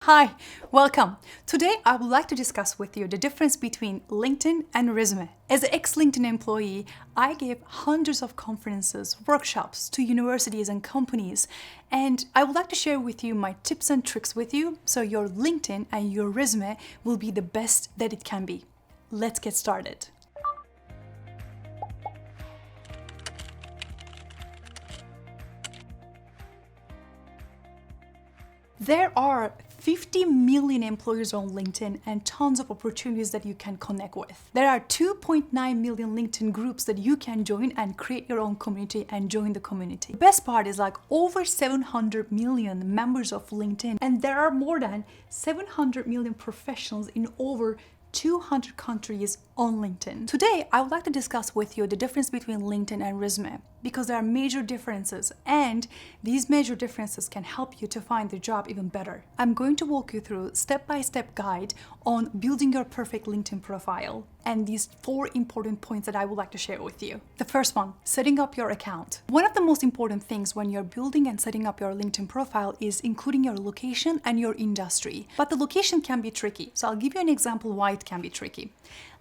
Hi, welcome. Today I would like to discuss with you the difference between LinkedIn and resume. As an ex-LinkedIn employee, I gave hundreds of conferences, workshops to universities and companies, and I would like to share with you my tips and tricks with you so your LinkedIn and your resume will be the best that it can be. Let's get started. There are 50 million employers on LinkedIn and tons of opportunities that you can connect with. There are 2.9 million LinkedIn groups that you can join and create your own community and join the community. The best part is like over 700 million members of LinkedIn, and there are more than 700 million professionals in over 200 countries on LinkedIn. Today, I would like to discuss with you the difference between LinkedIn and resume because there are major differences and these major differences can help you to find the job even better. I'm going to walk you through step-by-step guide on building your perfect LinkedIn profile and these 4 important points that I would like to share with you. The first one, setting up your account. One of the most important things when you're building and setting up your LinkedIn profile is including your location and your industry. But the location can be tricky. So I'll give you an example why it can be tricky.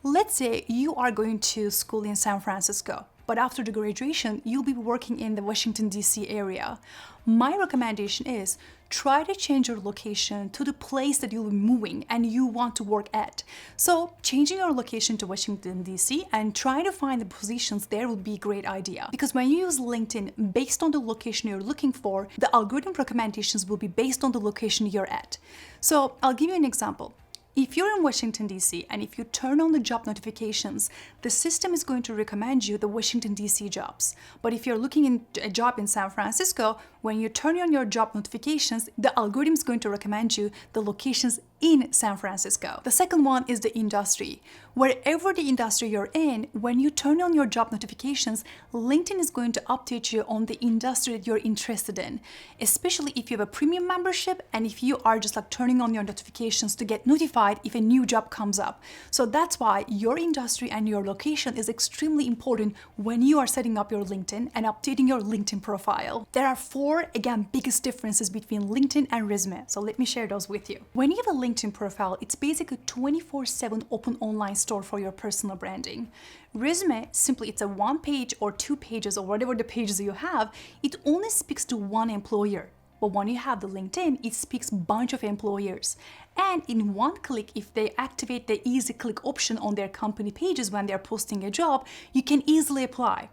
Let's say you are going to school in San Francisco, but after the graduation, you'll be working in the Washington, D.C. area. My recommendation is try to change your location to the place that you'll be moving and you want to work at. So changing your location to Washington, D.C. and trying to find the positions there would be a great idea. Because when you use LinkedIn based on the location you're looking for, the algorithm recommendations will be based on the location you're at. So I'll give you an example. If you're in Washington, D.C., and if you turn on the job notifications, the system is going to recommend you the Washington, D.C. jobs. But if you're looking in a job in San Francisco, when you turn on your job notifications, the algorithm is going to recommend you the locations in San Francisco. The second one is the industry. Wherever the industry you're in, when you turn on your job notifications, LinkedIn is going to update you on the industry that you're interested in, especially if you have a premium membership and if you are just like turning on your notifications to get notified if a new job comes up. So that's why your industry and your location is extremely important when you are setting up your LinkedIn and updating your LinkedIn profile. There are 4, again, biggest differences between LinkedIn and resume. So let me share those with you. When you have a LinkedIn profile, it's basically a 24/7 open online store for your personal branding. Resume, simply it's a 1 page or 2 pages or whatever the pages you have, it only speaks to one employer. But when you have the LinkedIn, it speaks a bunch of employers. And in one click, if they activate the easy click option on their company pages when they're posting a job, you can easily apply.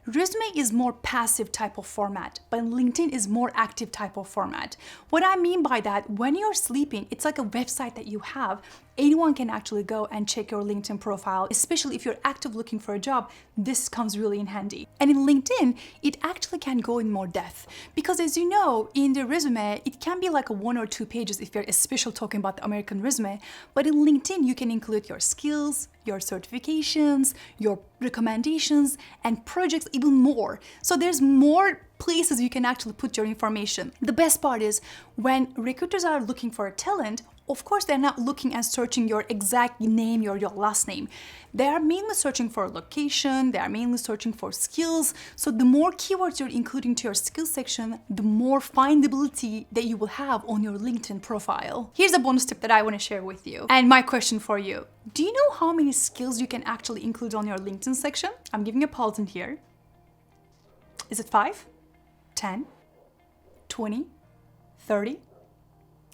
Resume is more passive type of format, but LinkedIn is more active type of format. What I mean by that, when you're sleeping, it's like a website that you have. Anyone can actually go and check your LinkedIn profile, especially if you're active looking for a job. This comes really in handy. And in LinkedIn, it actually can go in more depth because as you know, in the resume, it can be like a 1 or 2 pages if you're especially talking about the American resume. But in LinkedIn, you can include your skills, your certifications, your recommendations, and projects even more. So there's more places you can actually put your information. The best part is when recruiters are looking for a talent, of course, they're not looking and searching your exact name or your last name. They are mainly searching for location, they are mainly searching for skills. So the more keywords you're including to your skills section, the more findability that you will have on your LinkedIn profile. Here's a bonus tip that I want to share with you. And my question for you, do you know how many skills you can actually include on your LinkedIn section? I'm giving a pause in here. Is it 5, 10, 20, 30?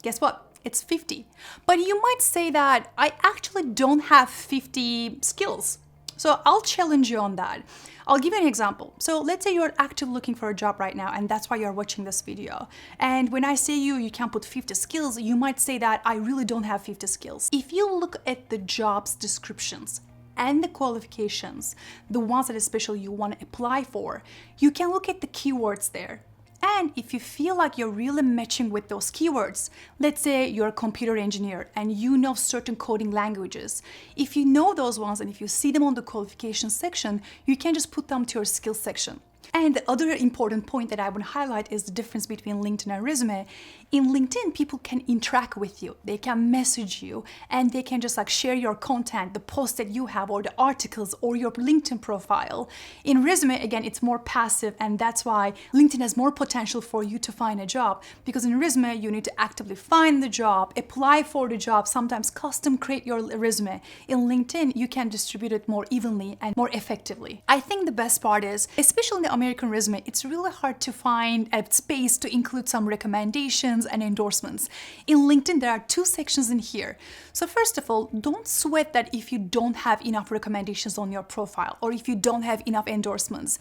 Guess what? It's 50. But you might say that I actually don't have 50 skills. So I'll challenge you on that. I'll give you an example. So let's say you're actively looking for a job right now and that's why you're watching this video. And when I say you can't put 50 skills, you might say that I really don't have 50 skills. If you look at the jobs descriptions and the qualifications, the ones that especially you want to apply for, you can look at the keywords there. And if you feel like you're really matching with those keywords, let's say you're a computer engineer and you know certain coding languages. If you know those ones and if you see them on the qualifications section, you can just put them to your skills section. And the other important point that I want to highlight is the difference between LinkedIn and resume. In LinkedIn, people can interact with you, they can message you, and they can just like share your content, the posts that you have, or the articles, or your LinkedIn profile. In resume, again, it's more passive, and that's why LinkedIn has more potential for you to find a job, because in resume, you need to actively find the job, apply for the job, sometimes custom create your resume. In LinkedIn, you can distribute it more evenly and more effectively. I think the best part is, especially in the American resume, it's really hard to find a space to include some recommendations and endorsements. In LinkedIn, there are two sections in here. So first of all, don't sweat that if you don't have enough recommendations on your profile or if you don't have enough endorsements.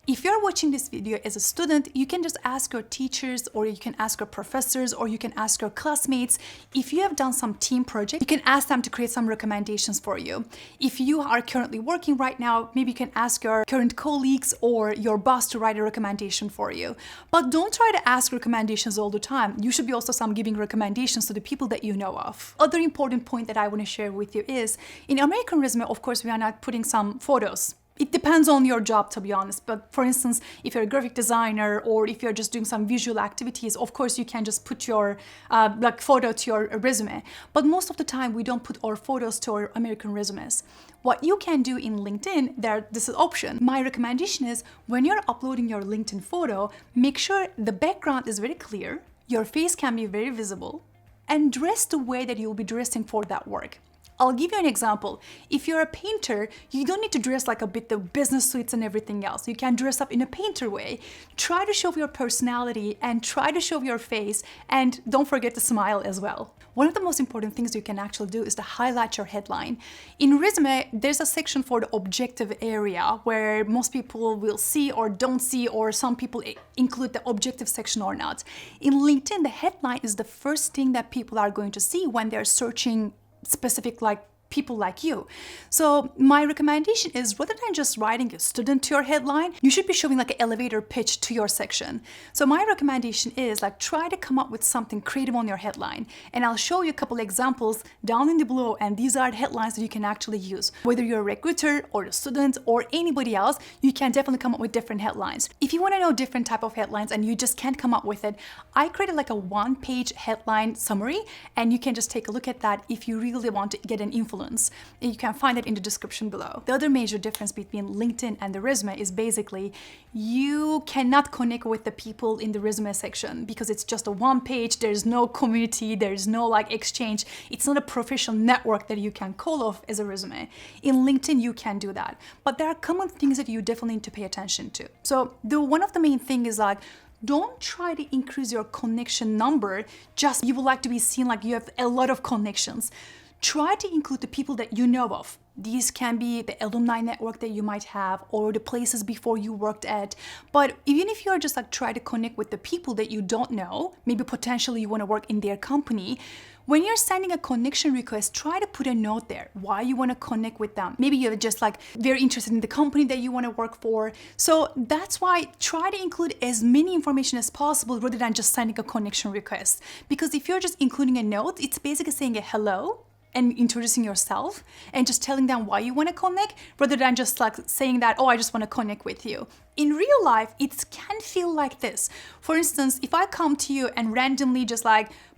If you're watching this video as a student, you can just ask your teachers, or you can ask your professors, or you can ask your classmates. If you have done some team project, you can ask them to create some recommendations for you. If you are currently working right now, maybe you can ask your current colleagues or your boss to write a recommendation for you. But don't try to ask recommendations all the time. You should be also giving recommendations to the people that you know of. Other important point that I want to share with you is, in American resume, of course, we are not putting some photos. It depends on your job, to be honest. But for instance, if you're a graphic designer or if you're just doing some visual activities, of course, you can just put your photo to your resume. But most of the time, we don't put our photos to our American resumes. What you can do in LinkedIn, this is an option. My recommendation is, when you're uploading your LinkedIn photo, make sure the background is very clear, your face can be very visible, and dress the way that you'll be dressing for that work. I'll give you an example. If you're a painter, you don't need to dress like a bit the business suits and everything else. You can dress up in a painter way. Try to show your personality and try to show your face, and don't forget to smile as well. One of the most important things you can actually do is to highlight your headline. In resume, there's a section for the objective area where most people will see or don't see, or some people include the objective section or not. In LinkedIn, the headline is the first thing that people are going to see when they're searching specific people like you. So my recommendation is, rather than just writing a student to your headline, you should be showing like an elevator pitch to your section. So my recommendation is try to come up with something creative on your headline. And I'll show you a couple examples down in the below, and these are headlines that you can actually use. Whether you're a recruiter or a student or anybody else, you can definitely come up with different headlines. If you want to know different type of headlines and you just can't come up with it, I created like a one-page headline summary, and you can just take a look at that if you really want to get an influence. And you can find it in the description below. The other major difference between LinkedIn and the resume is basically you cannot connect with the people in the resume section because it's just a one page. There's no community, there's no exchange. It's not a professional network that you can call off as a resume. In LinkedIn, you can do that. But there are common things that you definitely need to pay attention to. So one of the main things is don't try to increase your connection number just you would like to be seen like you have a lot of connections. Try to include the people that you know of. These can be the alumni network that you might have, or the places before you worked at. But even if you're just try to connect with the people that you don't know, maybe potentially you want to work in their company, when you're sending a connection request, try to put a note there why you want to connect with them. Maybe you're just very interested in the company that you want to work for. So that's why try to include as many information as possible rather than just sending a connection request. Because if you're just including a note, it's basically saying a hello and introducing yourself and just telling them why you want to connect, rather than just saying that, oh, I just want to connect with you. In real life, it can feel like this. For instance, if I come to you and randomly just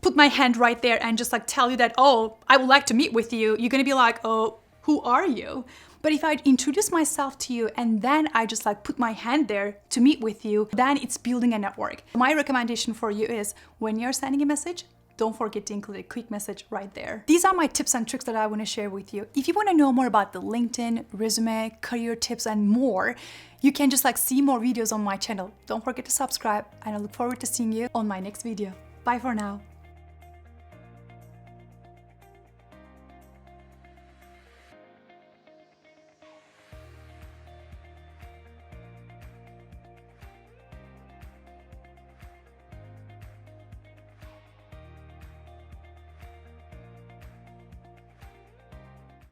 put my hand right there and just tell you that, oh, I would like to meet with you, you're gonna be like, oh, who are you? But if I introduce myself to you and then I just put my hand there to meet with you, then it's building a network. My recommendation for you is, when you're sending a message, don't forget to include a quick message right there. These are my tips and tricks that I want to share with you. If you want to know more about the LinkedIn, resume, career tips, and more, you can just see more videos on my channel. Don't forget to subscribe, and I look forward to seeing you on my next video. Bye for now.